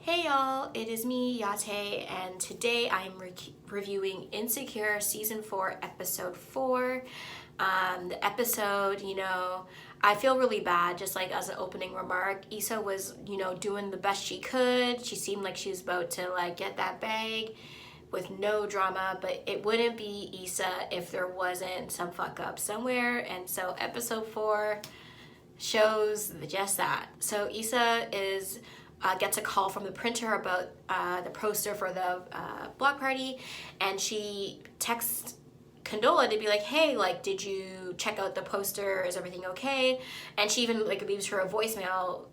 Hey y'all, it is me, Yate, and today I'm reviewing Insecure Season 4, Episode 4. The episode, I feel really bad, just like as an opening remark. Issa was, doing the best she could. She seemed like she was about to get that bag with no drama, but it wouldn't be Issa if there wasn't some fuck up somewhere. And so Episode 4 shows just that. So Issa gets a call from the printer about the poster for the block party, and she texts CONDOLA to be like, hey, did you check out the poster? Is everything okay? And she even leaves her a voicemail,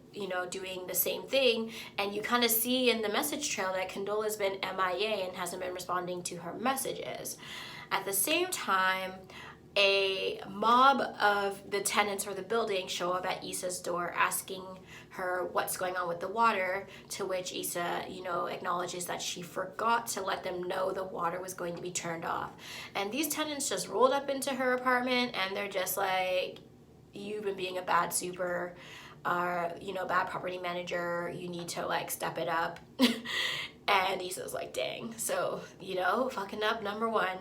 doing the same thing. And you kind of see in the message trail that CONDOLA's been MIA and hasn't been responding to her messages. At the same time, a mob of the tenants for the building show up at Issa's door asking her what's going on with the water, to which Issa, acknowledges that she forgot to let them know the water was going to be turned off. And these tenants just rolled up into her apartment and they're just like, you've been being a bad super, bad property manager, you need to step it up. And Issa's like, dang. So, fucking up number one.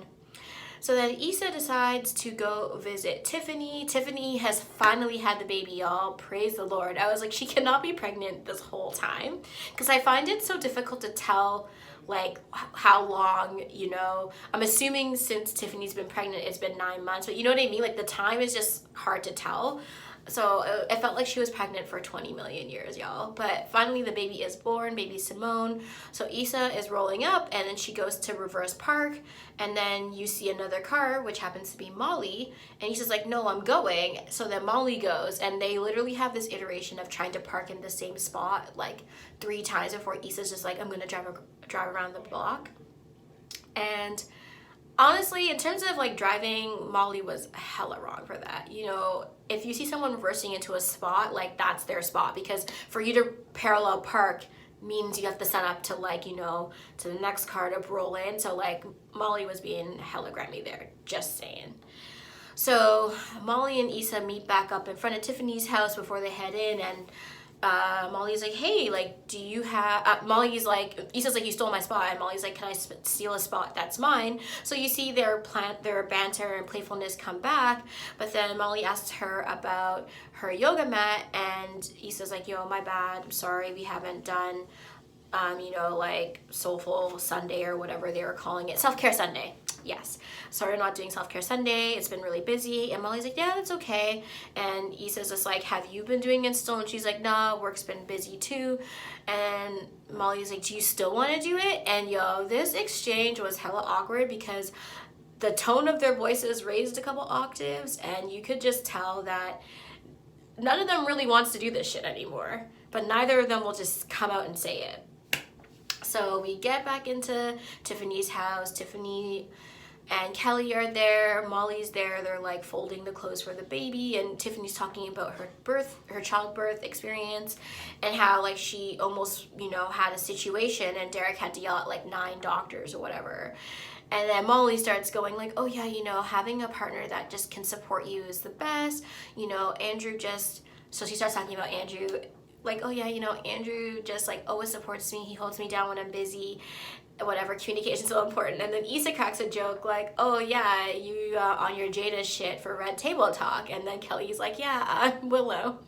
So then Issa decides to go visit Tiffany. Tiffany has finally had the baby, y'all. Praise the Lord. I was like, she cannot be pregnant this whole time. Because I find it so difficult to tell, how long, I'm assuming since Tiffany's been pregnant, it's been 9 months. But you know what I mean? The time is just hard to tell. So it felt like she was pregnant for 20 million years, y'all. But finally the baby is born, baby Simone. So Issa is rolling up and then she goes to reverse park, and then you see another car, which happens to be Molly. And Issa's like, no, I'm going. So then Molly goes, and they literally have this iteration of trying to park in the same spot 3 times before Issa's just like, I'm gonna drive around the block. And honestly, in terms of driving, Molly was hella wrong for that. If you see someone reversing into a spot, that's their spot, because for you to parallel park means you have to set up to to the next car to roll in. So Molly was being hella grimy there, just saying. So Molly and Issa meet back up in front of Tiffany's house before they head in, and Molly's like, hey, do you have, Molly's like, Issa's like, you stole my spot, and Molly's like, can I steal a spot that's mine? So you see their banter and playfulness come back, but then Molly asks her about her yoga mat, and Issa's like, yo, my bad, I'm sorry, we haven't done, Soulful Sunday or whatever they were calling it, Self-Care Sunday. Yes, sorry, I'm not doing Self-Care Sunday. It's been really busy. And Molly's like, yeah, that's okay. And Issa's just like, have you been doing it still? And she's like, nah, work's been busy too. And Molly's like, do you still want to do it? And yo, this exchange was hella awkward because the tone of their voices raised a couple octaves, and you could just tell that none of them really wants to do this shit anymore. But neither of them will just come out and say it. So we get back into Tiffany's house. Tiffany and Kelly are there, Molly's there, they're folding the clothes for the baby, and Tiffany's talking about her childbirth experience, and how she almost, had a situation and Derek had to yell at 9 doctors or whatever. And then Molly starts going oh yeah, having a partner that just can support you is the best, Andrew so she starts talking about Andrew, oh yeah, Andrew just always supports me, he holds me down when I'm busy, whatever, communication's so important. And then Issa cracks a joke oh yeah, you on your Jada shit for Red Table Talk. And then Kelly's like, yeah, I'm Willow.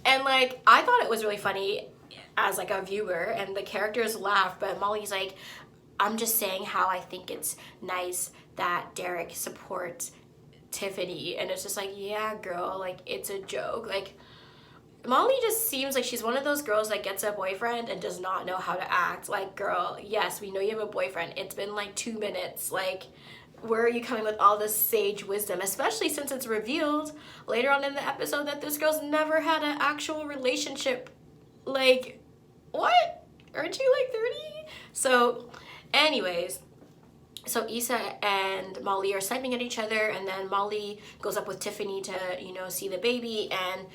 And I thought it was really funny as a viewer, and the characters laugh, but Molly's like, I'm just saying how I think it's nice that Derek supports Tiffany. And it's just yeah, girl, it's a joke. Molly just seems like she's one of those girls that gets a boyfriend and does not know how to act. Girl, yes, we know you have a boyfriend. It's been 2 minutes. Where are you coming with all this sage wisdom? Especially since it's revealed later on in the episode that this girl's never had an actual relationship. What? Aren't you 30? So, anyways. So Issa and Molly are sniping at each other, and then Molly goes up with Tiffany to, see the baby, and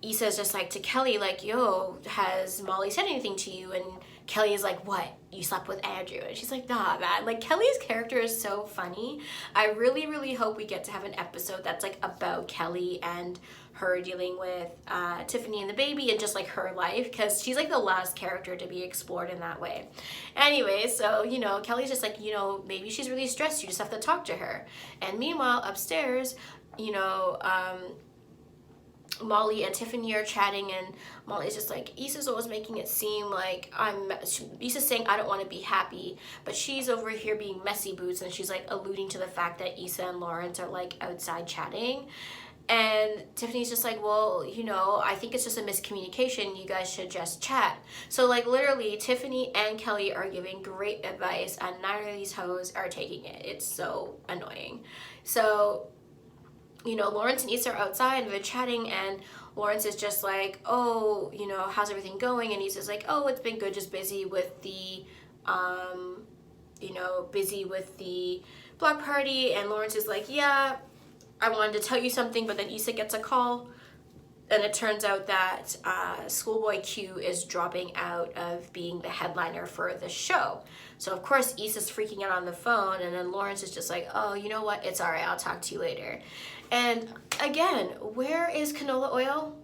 Issa's just to Kelly, yo, has Molly said anything to you? And Kelly is like, what? You slept with Andrew? And she's like, nah, man. Kelly's character is so funny. I really, really hope we get to have an episode that's about Kelly and her dealing with Tiffany and the baby and just like her life, because she's like the last character to be explored in that way. Anyway, so you know, Kelly's just like, you know, maybe she's really stressed, you just have to talk to her. And meanwhile upstairs, you know, Molly and Tiffany are chatting, and Molly's just like, Issa's always making it seem like Issa's saying I don't want to be happy, but she's over here being messy boots, and she's like alluding to the fact that Issa and Lawrence are like outside chatting. And Tiffany's just like, well, you know, I think it's just a miscommunication, you guys should just chat. So like literally Tiffany and Kelly are giving great advice, and neither of these hoes are taking it. It's so annoying. So you know, Lawrence and Issa are outside and they're chatting, and Lawrence is just like, oh, you know, how's everything going? And Issa's like, oh, it's been good, just busy with the, you know, busy with the block party. And Lawrence is like, yeah, I wanted to tell you something, but then Issa gets a call, and it turns out that Schoolboy Q is dropping out of being the headliner for the show. So of course Issa's freaking out on the phone, and then Lawrence is just like, oh, you know what, it's all right, I'll talk to you later. And again, where is canola oil?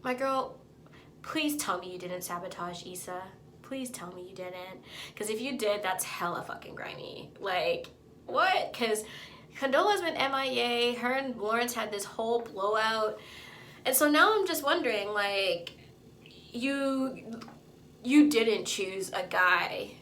My girl, please tell me you didn't sabotage Issa. Please tell me you didn't. Because if you did, that's hella fucking grimy. Like, what? Because Condola's been MIA, her and Lawrence had this whole blowout. And so now I'm just wondering, like, you didn't choose a guy,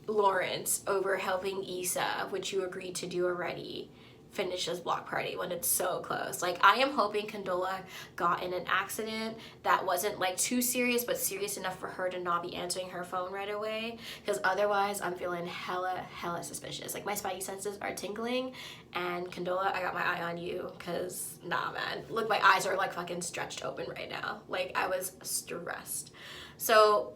Lawrence, over helping Issa, which you agreed to do already, finish this block party when it's so close. Like, I am hoping Condola got in an accident that wasn't like too serious, but serious enough for her to not be answering her phone right away, because otherwise I'm feeling hella suspicious. Like, my spidey senses are tingling, and Condola, I got my eye on you, because nah, man, look, my eyes are like fucking stretched open right now. Like, I was stressed. So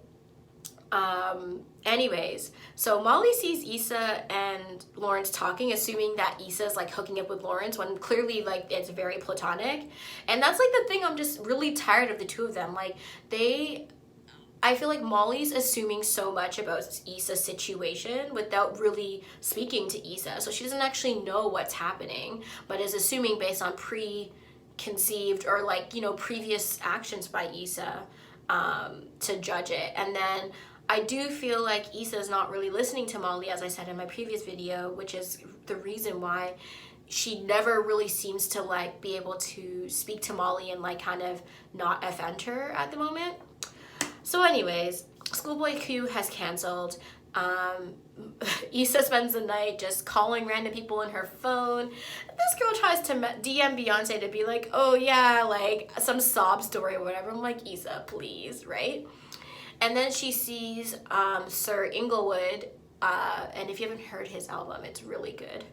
anyways, so Molly sees Issa and Lawrence talking, assuming that Issa's like hooking up with Lawrence, when clearly like it's very platonic. And that's like the thing, I'm just really tired of the two of them. Like, I feel like Molly's assuming so much about Issa's situation without really speaking to Issa. So she doesn't actually know what's happening, but is assuming based on preconceived or like, you know, previous actions by Issa to judge it. And then I do feel like Issa is not really listening to Molly, as I said in my previous video, which is the reason why she never really seems to like be able to speak to Molly and like kind of not offend her at the moment. So anyways, Schoolboy Q has canceled. Issa spends the night just calling random people on her phone. This girl tries to DM Beyonce to be like, oh yeah, like some sob story or whatever. I'm like, Issa, please, right? And then she sees Sir Inglewood, and if you haven't heard his album, it's really good.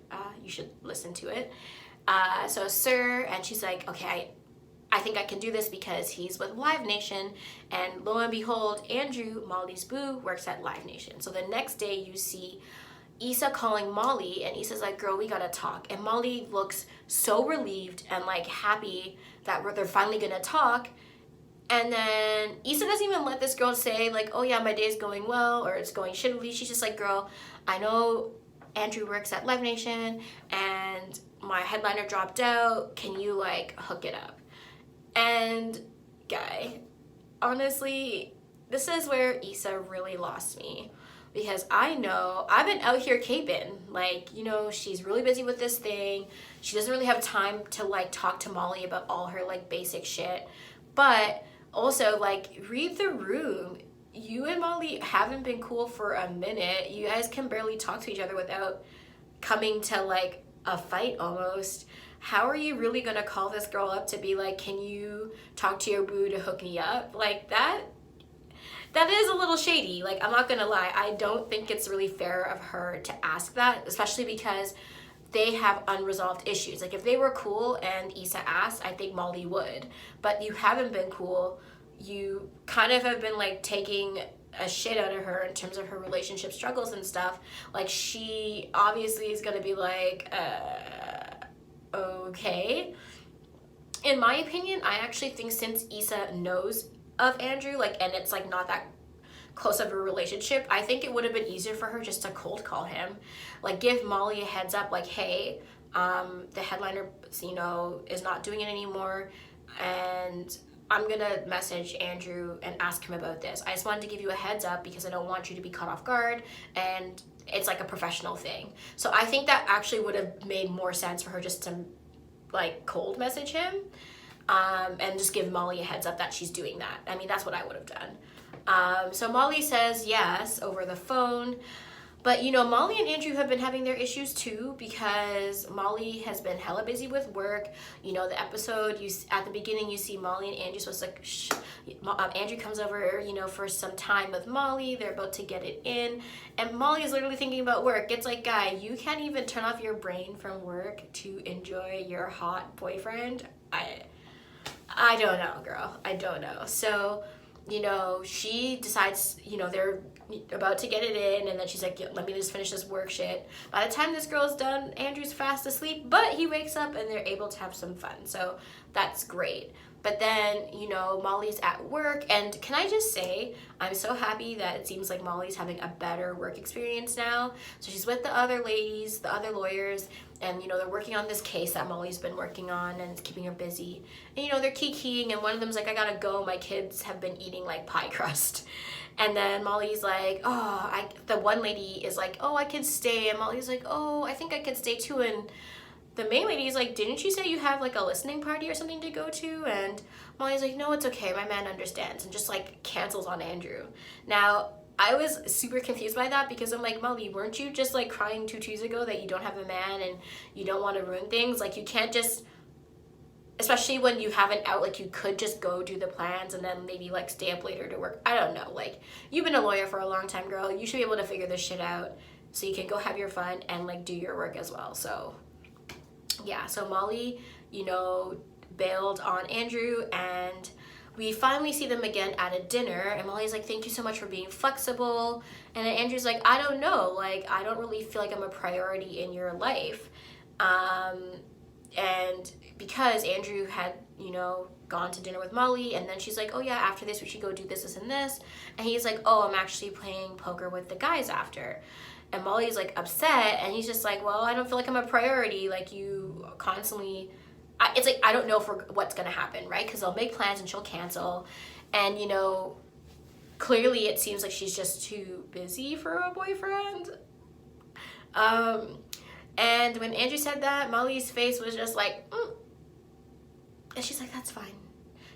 You should listen to it. So Sir, and she's like, okay, I think I can do this because he's with Live Nation. And lo and behold, Andrew, Molly's boo, works at Live Nation. So the next day you see Issa calling Molly, and Issa's like, girl, we gotta talk. And Molly looks so relieved and like happy that they're finally gonna talk. And then Issa doesn't even let this girl say like, oh yeah, my day's going well or it's going shittily. She's just like, girl, I know Andrew works at Live Nation and my headliner dropped out. Can you like hook it up? And guy, honestly, this is where Issa really lost me, because I know I've been out here caping, like, you know, she's really busy with this thing. She doesn't really have time to like talk to Molly about all her like basic shit. But also, like, read the room. You and Molly haven't been cool for a minute. You guys can barely talk to each other without coming to like a fight almost. How are you really gonna call this girl up to be like, can you talk to your boo to hook me up? Like, that is a little shady. Like, I'm not gonna lie, I don't think it's really fair of her to ask that, especially because they have unresolved issues. Like, if they were cool and Issa asked, I think Molly would. But you haven't been cool. You kind of have been like taking a shit out of her in terms of her relationship struggles and stuff. Like, she obviously is gonna be like, okay. In my opinion, I actually think since Issa knows of Andrew, like, and it's like not that close of a relationship, I think it would have been easier for her just to cold call him. Like, give Molly a heads up, like, hey, the headliner, you know, is not doing it anymore. and I'm gonna message Andrew and ask him about this. I just wanted to give you a heads up because I don't want you to be caught off guard, and it's like a professional thing. So I think that actually would have made more sense for her just to like cold message him, and just give Molly a heads up that she's doing that. I mean, that's what I would have done. So Molly says yes over the phone. But, you know, Molly and Andrew have been having their issues too, because Molly has been hella busy with work. You know, the episode, at the beginning, you see Molly and Andrew supposed to, like, Andrew comes over, you know, for some time with Molly. They're about to get it in. And Molly is literally thinking about work. It's like, guy, you can't even turn off your brain from work to enjoy your hot boyfriend. I don't know, girl. I don't know. So, you know, she decides, you know, they're about to get it in, and then she's like, let me just finish this work shit. By the time this girl's done, Andrew's fast asleep, but he wakes up and they're able to have some fun. So that's great. But then, you know, Molly's at work, and can I just say, I'm so happy that it seems like Molly's having a better work experience now. So she's with the other ladies, the other lawyers, and, you know, they're working on this case that Molly's been working on, and it's keeping her busy. And, you know, they're kikiing, and one of them's like, I gotta go, my kids have been eating, like, pie crust. And then Molly's like, the one lady is like, I can stay, and Molly's like, I think I can stay too, and the main lady is like, didn't you say you have like a listening party or something to go to? And Molly's like, no, it's okay, my man understands, and just like cancels on Andrew. Now, I was super confused by that, because I'm like, Molly, weren't you just like crying 2 Tuesdays ago that you don't have a man and you don't want to ruin things? Like, you can't just, especially when you have an out, like, you could just go do the plans and then maybe like stay up later to work. I don't know, like, you've been a lawyer for a long time, girl. You should be able to figure this shit out so you can go have your fun and like do your work as well. So yeah, so Molly, you know, bailed on Andrew, and we finally see them again at a dinner, and Molly's like, thank you so much for being flexible. And then Andrew's like, I don't know, like, I don't really feel like I'm a priority in your life. And because Andrew had, you know, gone to dinner with Molly, and then she's like, oh yeah, after this we should go do this and this. And he's like, I'm actually playing poker with the guys after. And Molly's like upset, and he's just like, well, I don't feel like I'm a priority. Like, you constantly, it's like, I don't know what's gonna happen, right? Because they'll make plans and she'll cancel. And, you know, clearly it seems like she's just too busy for a boyfriend. And when Andrew said that, Molly's face was just like, And she's like, that's fine.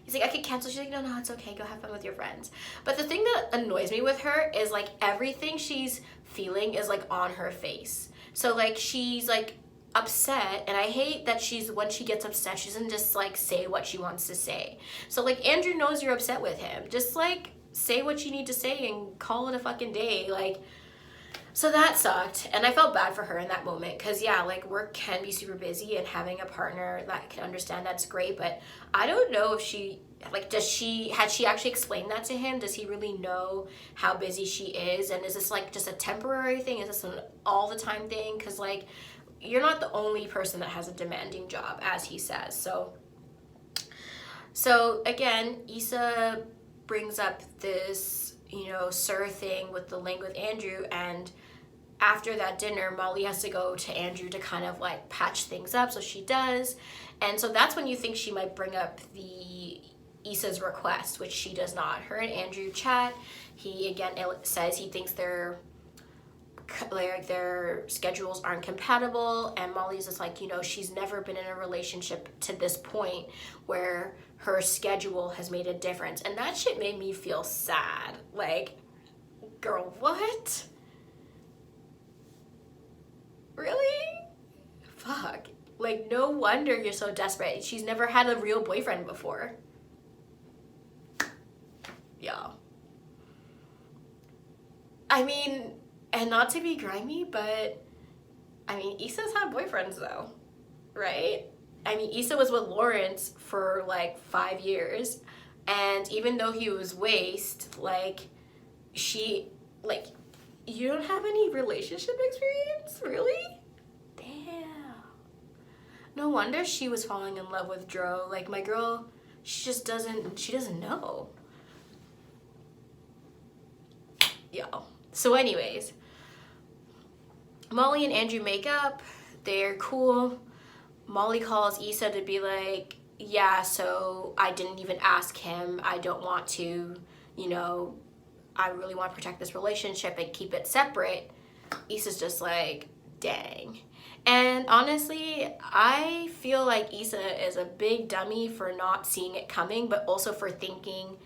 He's like, I could cancel. She's like, no, it's okay. Go have fun with your friends. But the thing that annoys me with her is, like, everything she's feeling is, like, on her face. So, like, she's, like, upset. And I hate that when she gets upset, she doesn't just, like, say what she wants to say. So, like, Andrew knows you're upset with him. Just, like, say what you need to say and call it a fucking day. Like, so that sucked, and I felt bad for her in that moment, because yeah, like, work can be super busy, and having a partner that can understand that's great. But I don't know if she, like, had she actually explained that to him? Does he really know how busy she is? And is this like just a temporary thing? Is this an all the time thing? Because, like, you're not the only person that has a demanding job, as he says. So again, Issa brings up this, you know, sir thing with the link with Andrew, and after that dinner, Molly has to go to Andrew to kind of like patch things up, so she does. And so that's when you think she might bring up the Issa's request, which she does not. Her and Andrew chat. He again says he thinks their schedules aren't compatible, and Molly's just like, you know, she's never been in a relationship to this point where her schedule has made a difference. And that shit made me feel sad. Like, girl, what? Really? Fuck. Like, no wonder you're so desperate. She's never had a real boyfriend before. Yeah. I mean, and not to be grimy, but I mean, Issa's had boyfriends though, right? I mean, Issa was with Lawrence for like 5 years, and even though he was waste, like, you don't have any relationship experience, really? Damn. No wonder she was falling in love with Dro. Like, my girl, she doesn't know. Yeah. So anyways, Molly and Andrew make up. They're cool. Molly calls Issa to be like, yeah, so I didn't even ask him. I don't want to, you know, I really want to protect this relationship and keep it separate. Issa's just like, dang. And honestly, I feel like Issa is a big dummy for not seeing it coming, but also for thinking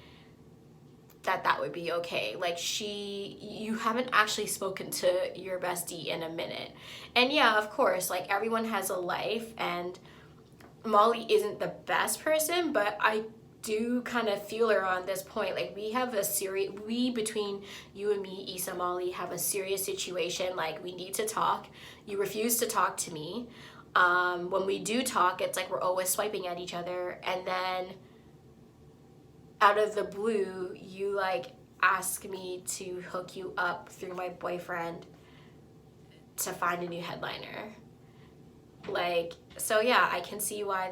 that that would be okay. Like, you haven't actually spoken to your bestie in a minute. And yeah, of course, like, everyone has a life, and Molly isn't the best person, but I do kind of feel her on this point. Like, we between you and me, Issa, Molly, have a serious situation. Like, we need to talk. You refuse to talk to me. When we do talk, it's like we're always swiping at each other, and then out of the blue, you like ask me to hook you up through my boyfriend to find a new headliner. Like, so yeah, I can see why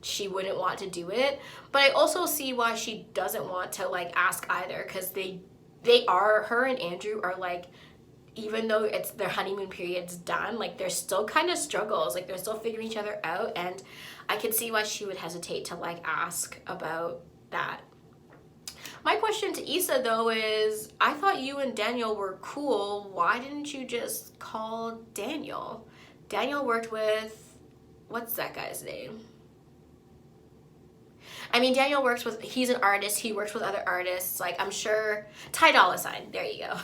she wouldn't want to do it, but I also see why she doesn't want to like ask either, because her and Andrew are like, even though it's their honeymoon period's done, like there's still kind of struggles, like they're still figuring each other out, and I can see why she would hesitate to like ask about that. My question to Issa though is, I thought you and Daniel were cool. Why didn't you just call Daniel? Daniel worked with, what's that guy's name? I mean, he's an artist. He works with other artists. Like, I'm sure, Ty Dolla $ign. There you go.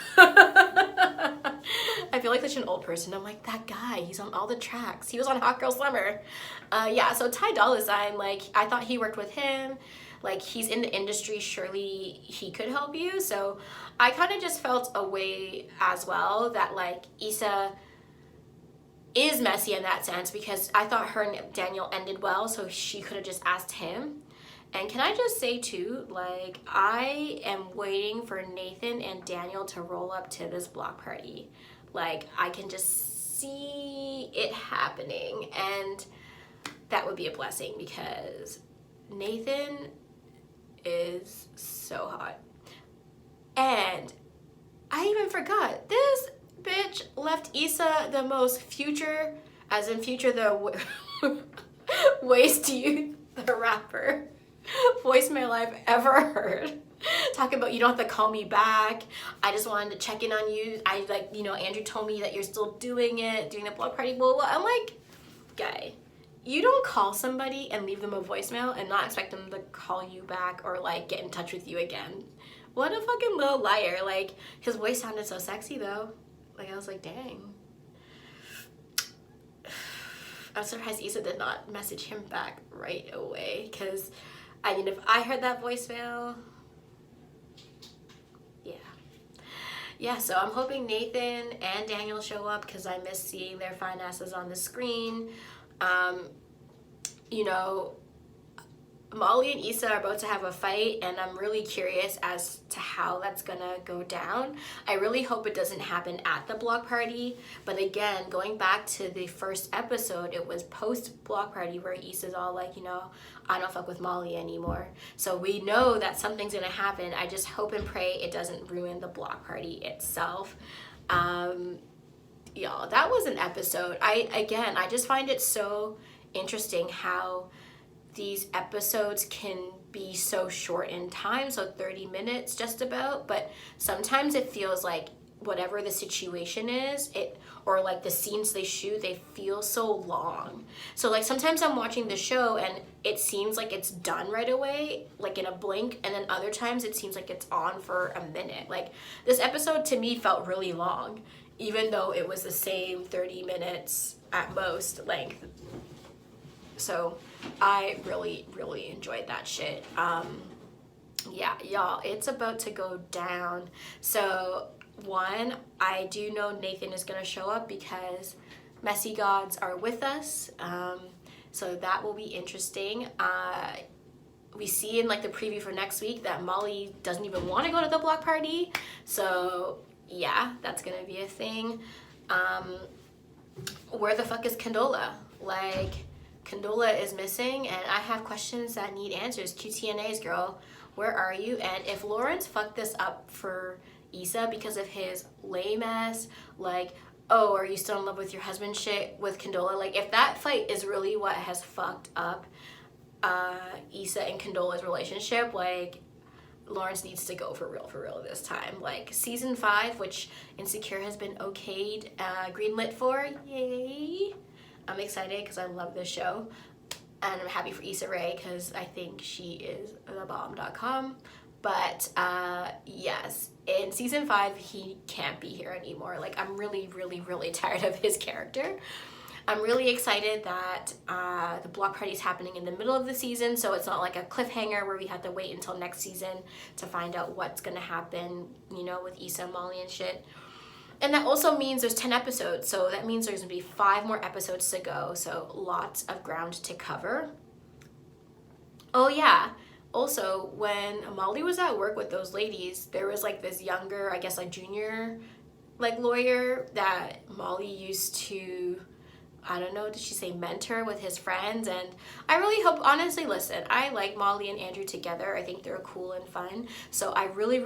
I feel like such an old person. I'm like, that guy, he's on all the tracks. He was on Hot Girl Summer. Yeah, so Ty Dolla $ign, like, I thought he worked with him. Like, he's in the industry, surely he could help you. So I kind of just felt a way as well that, like, Issa is messy in that sense, because I thought her and Daniel ended well, so she could have just asked him. And can I just say too, like, I am waiting for Nathan and Daniel to roll up to this block party. Like, I can just see it happening, and that would be a blessing, because Nathan is so hot. And I even forgot, this bitch left Issa the most future, as in Future the Waste You, the rapper, voicemail I've ever heard. Talking about, you don't have to call me back. I just wanted to check in on you. I like, you know, Andrew told me that you're still doing the block party, blah, blah. I'm like, guy, you don't call somebody and leave them a voicemail and not expect them to call you back or like get in touch with you again. What a fucking little liar. Like, his voice sounded so sexy though. Like, I was like, dang. I'm surprised Issa did not message him back right away, because I mean, if I heard that voicemail, yeah, so I'm hoping Nathan and Daniel show up, because I miss seeing their fine asses on the screen. You know, Molly and Issa are about to have a fight, and I'm really curious as to how that's gonna go down. I really hope it doesn't happen at the block party, but again, going back to the first episode, it was post block party where Issa's all like, you know, I don't fuck with Molly anymore. So we know that something's gonna happen. I just hope and pray it doesn't ruin the block party itself. Y'all, that was an episode. I just find it so interesting how these episodes can be so short in time, so 30 minutes just about, but sometimes it feels like whatever the situation is, or like the scenes they shoot, they feel so long. So like sometimes I'm watching the show and it seems like it's done right away, like in a blink, and then other times it seems like it's on for a minute. Like, this episode to me felt really long, even though it was the same 30 minutes at most length. So I really, really enjoyed that shit. Yeah, y'all, it's about to go down. So one, I do know Nathan is gonna show up because Messy Gods are with us. So that will be interesting. We see in like the preview for next week that Molly doesn't even want to go to the block party. So yeah, that's gonna be a thing. Where the fuck is CONDOLA? Like, CONDOLA is missing, and I have questions that need answers. QTNAs, girl, where are you? And if Lawrence fucked this up for Issa because of his lame ass, like, oh, are you still in love with your husband shit with CONDOLA? Like, if that fight is really what has fucked up Issa and Condola's relationship, like, Lawrence needs to go for real this time. Like, season 5, which Insecure has been okayed, greenlit for, yay. I'm excited because I love this show. And I'm happy for Issa Rae because I think she is the bomb.com. But yes, in season 5, he can't be here anymore. Like, I'm really tired of his character. I'm really excited that the block party is happening in the middle of the season, so it's not like a cliffhanger where we have to wait until next season to find out what's gonna happen, you know, with Issa and Molly and shit. And that also means there's 10 episodes, so that means there's gonna be 5 more episodes to go, so lots of ground to cover. Oh yeah, also when Molly was at work with those ladies, there was like this younger, I guess like junior, like lawyer that Molly used to, I don't know, did she say mentor with his friends? And I really hope, honestly, listen, I like Molly and Andrew together. I think they're cool and fun. So I really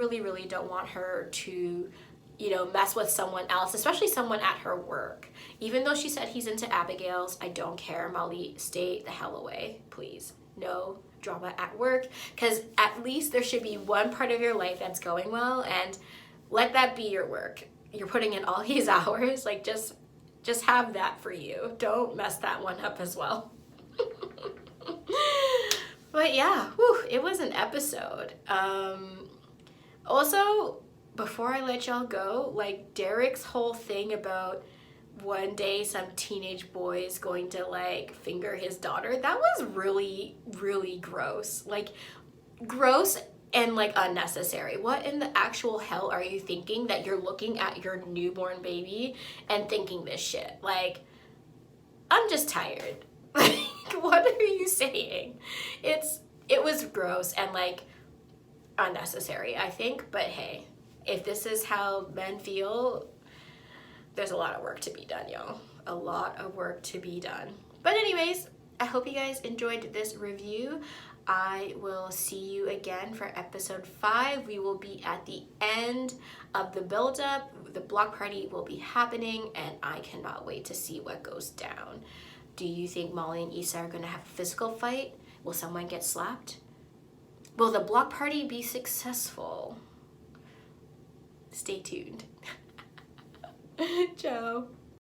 don't want her to, you know, mess with someone else, especially someone at her work. Even though she said he's into Abigail's, I don't care. Molly, stay the hell away, please. No drama at work, because at least there should be one part of your life that's going well, and let that be your work. You're putting in all these hours, like just have that for you. Don't mess that one up as well. But yeah, whew, it was an episode. Also, before I let y'all go, like Derek's whole thing about one day some teenage boy is going to like finger his daughter, that was really gross. Like, gross and like unnecessary. What in the actual hell are you thinking that you're looking at your newborn baby and thinking this shit? Like, I'm just tired. Like, what are you saying? It was gross and like unnecessary, I think, but hey, if this is how men feel, there's a lot of work to be done, y'all. A lot of work to be done. But anyways, I hope you guys enjoyed this review. I will see you again for episode 5. We will be at the end of the build-up. The block party will be happening, and I cannot wait to see what goes down. Do you think Molly and Issa are going to have a physical fight? Will someone get slapped? Will the block party be successful? Stay tuned. Ciao.